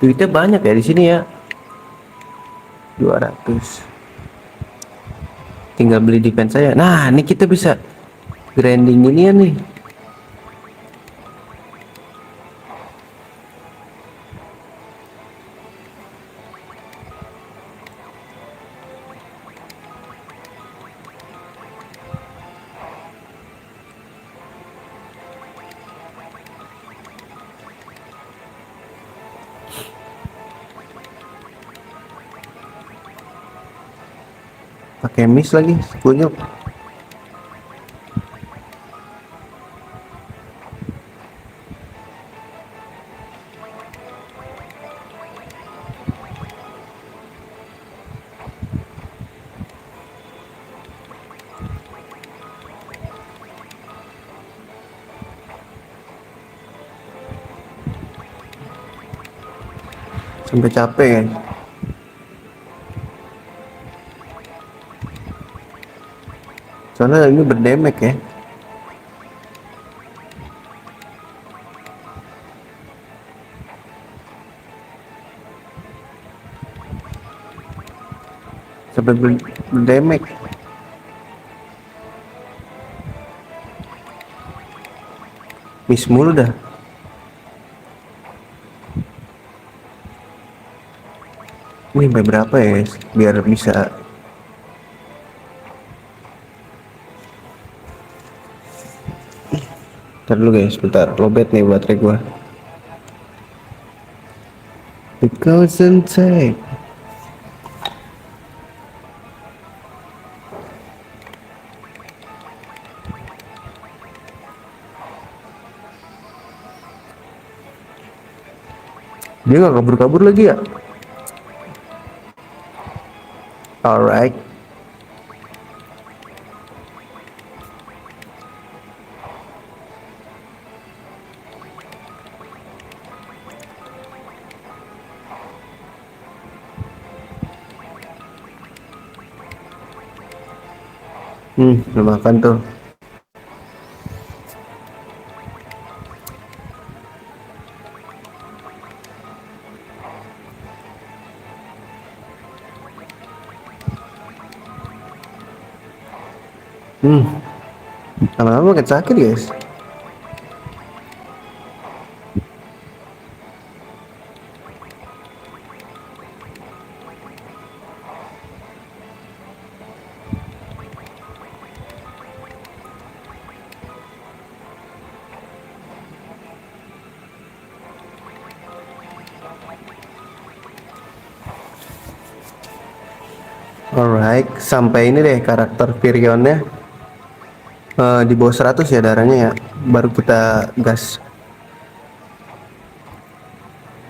Duitnya banyak ya di sini ya. 200. Tinggal beli defense saya. Nah, ini kita bisa grinding ini ya nih. Pakai miss lagi, kunyuk. Sampai capek kan. Soalnya ini berdemek ya. Sampai berdemek. Miss mulu dah. Ini sampai berapa ya guys? Biar bisa. Ntar dulu guys, bentar. Lobet nih baterai gua. Concentrate. Dia nggak kabur-kabur lagi ya? Alright. Udah makan tuh. Lama-lama makin sakit guys. Alright, sampai ini deh karakter Firionnya di bawah 100 ya darahnya ya. Baru kita gas.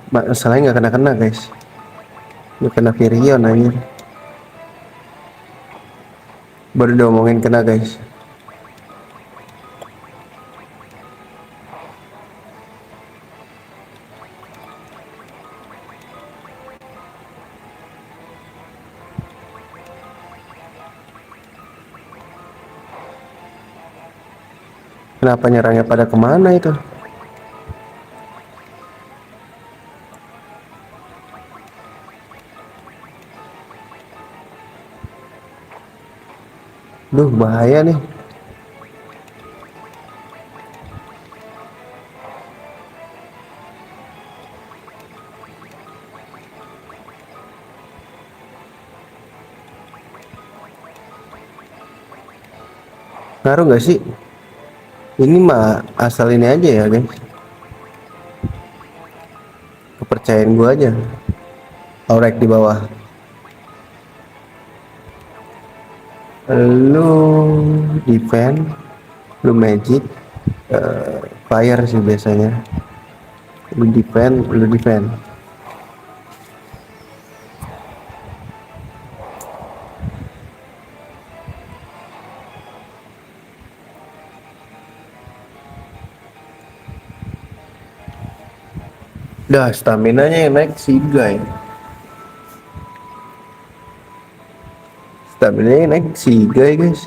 Masalahnya nggak kena-kena guys. Nggak kena Firion aja. Baru diomongin kena guys. Kenapa nyerangnya pada kemana itu? Duh, bahaya nih. Ngaruh nggak sih? Ini mah asal ini aja ya guys, kepercayaan gua aja. Aurek di bawah. Lu defend, lu magic, fire sih biasanya. Lu defend. Dah stamina nya yang naik si guy. Stamina nya yang naik si guy guys.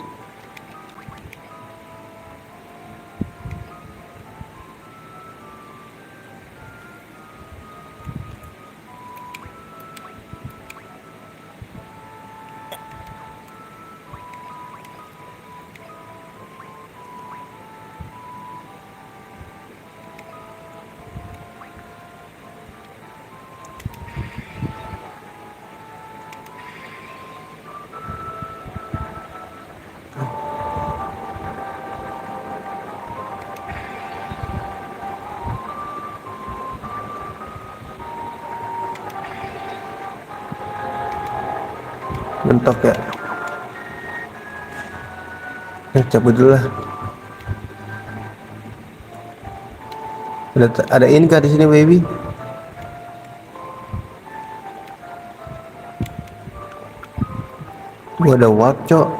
Mentok ya. Cabut dulu lah. Ada Inka di sini baby. Gua ada warp cok.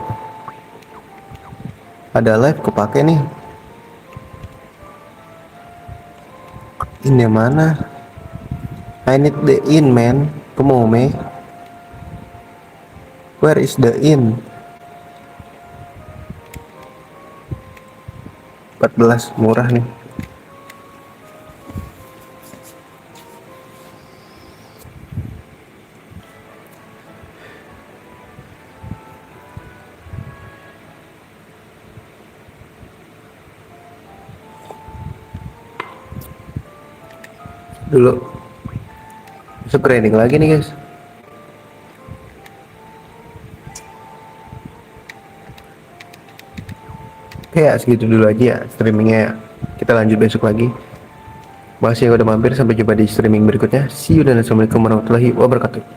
Ada live kepake nih. Ini mana? I need the in man. Come on me. Where is the in? 14 murah nih. Dulu masuk grinding lagi nih guys. Oke ya segitu dulu aja ya streamingnya. Kita lanjut besok lagi. Makasih yang udah mampir, sampai jumpa di streaming berikutnya. See you dan assalamualaikum warahmatullahi wabarakatuh.